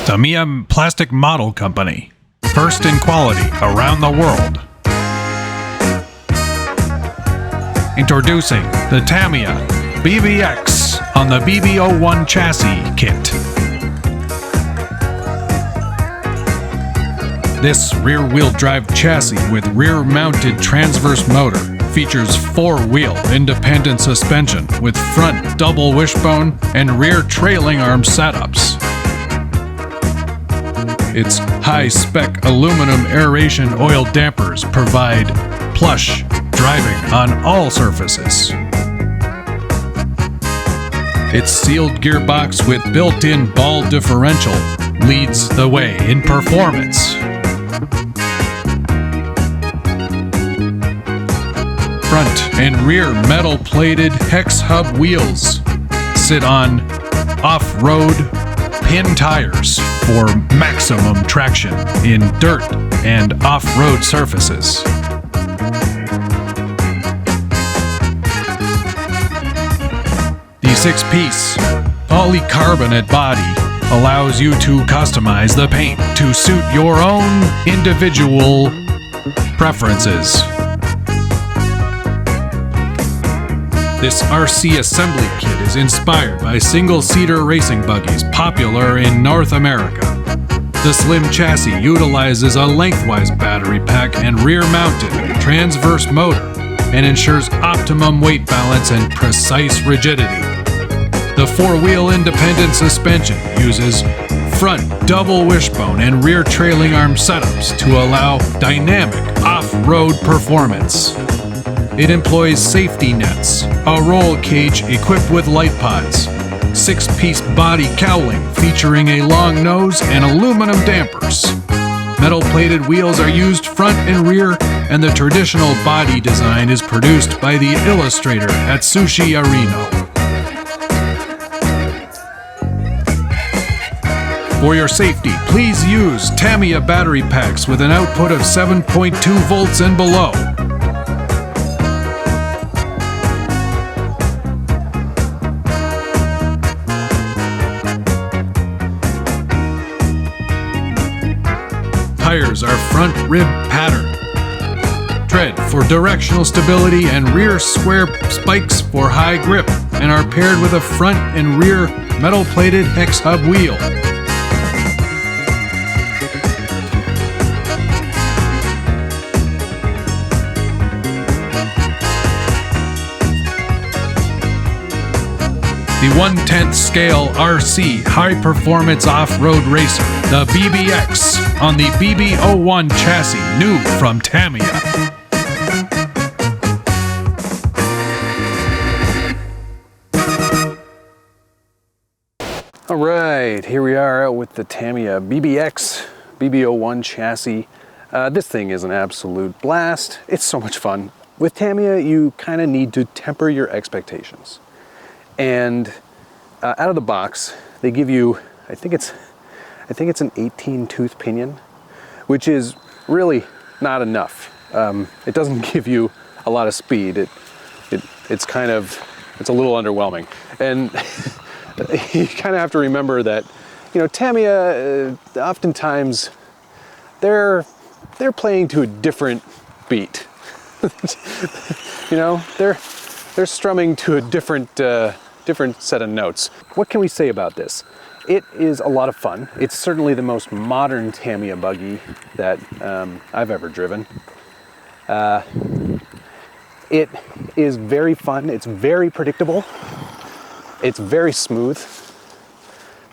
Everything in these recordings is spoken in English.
Tamiya Plastic Model Company. First in quality around the world. Introducing the Tamiya BBX on the BB01 chassis kit. This rear-wheel drive chassis with rear-mounted transverse motor features four-wheel independent suspension with front double wishbone and rear trailing arm setups. Its high-spec aluminum aeration oil dampers provide plush driving on all surfaces. Its sealed gearbox with built-in ball differential leads the way in performance. Front and rear metal-plated hex hub wheels sit on off-road pin tires for maximum traction in dirt and off-road surfaces. The 6-piece polycarbonate body allows you to customize the paint to suit your own individual preferences. This RC assembly kit is inspired by single-seater racing buggies popular in North America. The slim chassis utilizes a lengthwise battery pack and rear-mounted transverse motor and ensures optimum weight balance and precise rigidity. The four-wheel independent suspension uses front double wishbone and rear trailing arm setups to allow dynamic off-road performance. It employs safety nets, a roll cage equipped with light pods, 6-piece body cowling featuring a long nose and aluminum dampers. Metal-plated wheels are used front and rear, and the traditional body design is produced by the illustrator at Sushi Arino. For your safety, please use Tamiya battery packs with an output of 7.2 volts and below. Tires are front rib pattern. Tread for directional stability and rear square spikes for high grip, and are paired with a front and rear metal-plated hex hub wheel. The 1/10 scale RC high-performance off-road racer, the BBX, on the BB01 chassis, new from Tamiya. All right, here we are out with the Tamiya BBX BB01 chassis. This thing is an absolute blast. It's so much fun. With Tamiya, you kind of need to temper your expectations. And out of the box, they give you, I think it's an 18-tooth pinion, which is really not enough. It doesn't give you a lot of speed. It's a little underwhelming. And you kind of have to remember that, you know, Tamiya, oftentimes they're playing to a different beat. You know, they're strumming to a different set of notes. What can we say about this? It is a lot of fun. It's certainly the most modern Tamiya buggy that I've ever driven. It is very fun. It's very predictable. It's very smooth.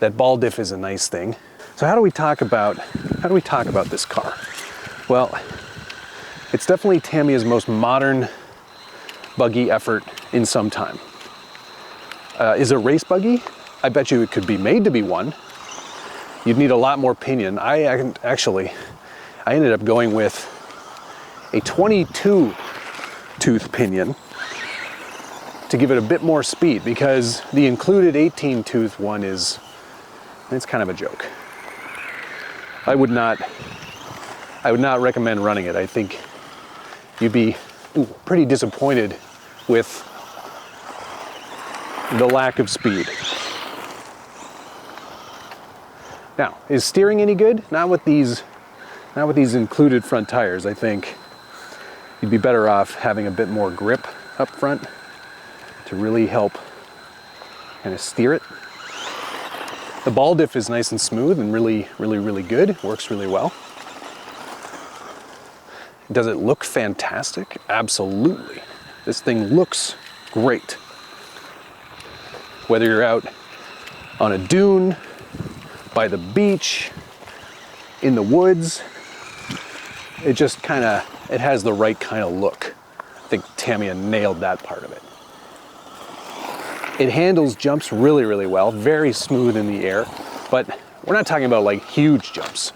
That ball diff is a nice thing. So how do we talk about this car? Well, it's definitely Tamiya's most modern buggy effort in some time. Is it a race buggy? I bet you it could be made to be one. You'd need a lot more pinion. I ended up going with a 22-tooth pinion to give it a bit more speed, because the included 18-tooth one it's kind of a joke. I would not recommend running it. I think you'd be pretty disappointed with the lack of speed. Now, is steering any good? Not with these included front tires. I think you'd be better off having a bit more grip up front to really help kind of steer it. The ball diff is nice and smooth and really good. Works really well. Does it look fantastic? Absolutely. This thing looks great. Whether you're out on a dune, by the beach, in the woods, it just it has the right kind of look. I think Tamiya nailed that part of it. It handles jumps really well, very smooth in the air, but we're not talking about like huge jumps.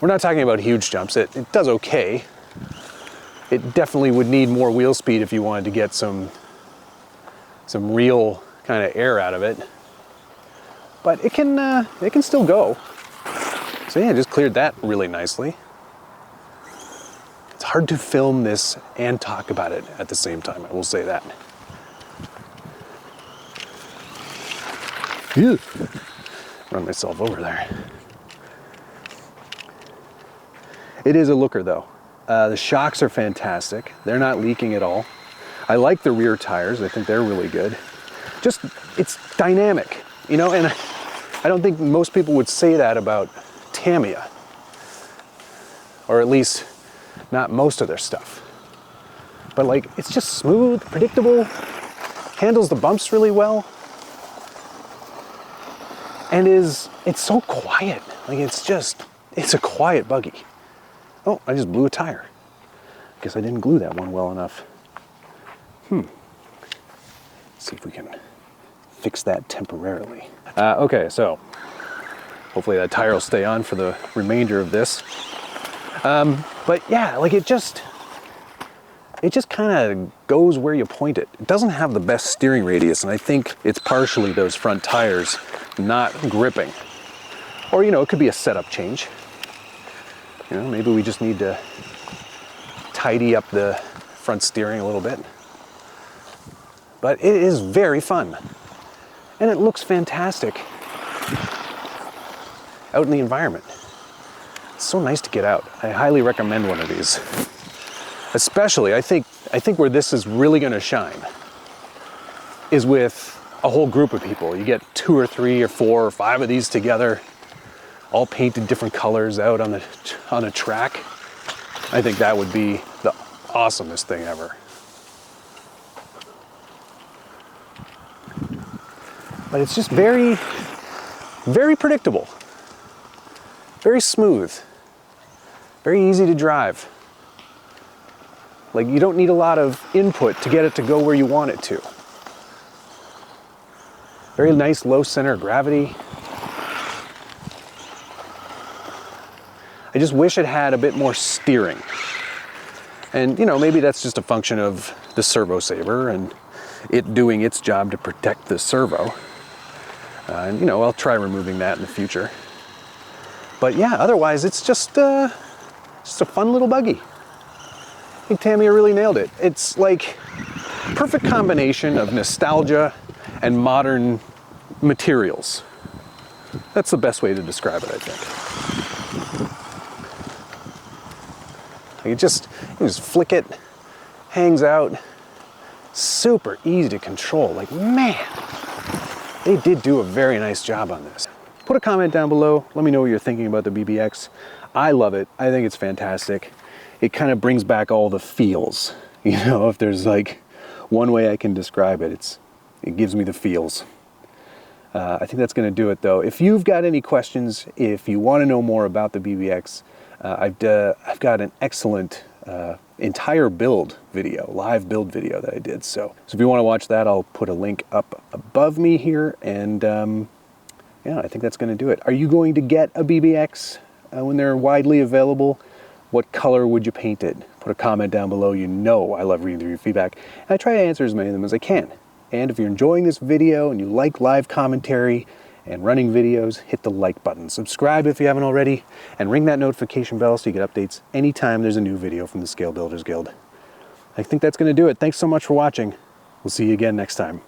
We're not talking about huge jumps. It does okay. It definitely would need more wheel speed if you wanted to get some real kind of air out of it. But it can still go. So yeah, just cleared that really nicely. It's hard to film this and talk about it at the same time, I will say that. Ew. Run myself over there. It is a looker though. The shocks are fantastic. They're not leaking at all. I like the rear tires. I think they're really good. Just, it's dynamic, you know, and I don't think most people would say that about Tamiya, or at least not most of their stuff. But like, it's just smooth, predictable, handles the bumps really well, and it's so quiet. Like, it's a quiet buggy. Oh, I just blew a tire. Guess I didn't glue that one well enough. Let's see if we can fix that temporarily. Okay, so hopefully that tire will stay on for the remainder of this. But yeah, like it just kind of goes where you point it. It doesn't have the best steering radius, and I think it's partially those front tires not gripping. Or, you know, it could be a setup change. You know, maybe we just need to tidy up the front steering a little bit. But it is very fun. And it looks fantastic out in the environment. It's so nice to get out. I highly recommend one of these. Especially, I think where this is really gonna shine is with a whole group of people. You get 2 or 3 or 4 or 5 of these together, all painted different colors out on a track. I think that would be the awesomest thing ever. But it's just very predictable, very smooth, very easy to drive. Like, you don't need a lot of input to get it to go where you want it to. Very nice low center of gravity. I just wish it had a bit more steering. And, you know, maybe that's just a function of the servo saver and it doing its job to protect the servo. And, you know, I'll try removing that in the future. But yeah, otherwise it's just a fun little buggy. I think Tamiya really nailed it. It's like perfect combination of nostalgia and modern materials. That's the best way to describe it, I think. You just flick it, hangs out, super easy to control. Like, man, they did do a very nice job on this. Put a comment down below. Let me know what you're thinking about the BBX. I love it. I think it's fantastic. It kind of brings back all the feels. You know, if there's like one way I can describe it, it gives me the feels. I think that's going to do it though. If you've got any questions, if you want to know more about the BBX, I've got an excellent entire build video, live build video that I did. So if you want to watch that, I'll put a link up above me here. And yeah, I think that's going to do it. Are you going to get a BBX when they're widely available? What color would you paint it? Put a comment down below. You know I love reading your feedback. And I try to answer as many of them as I can. And if you're enjoying this video and you like live commentary and running videos, hit the like button. Subscribe if you haven't already, and ring that notification bell so you get updates anytime there's a new video from the Scale Builders Guild. I think that's going to do it. Thanks so much for watching. We'll see you again next time.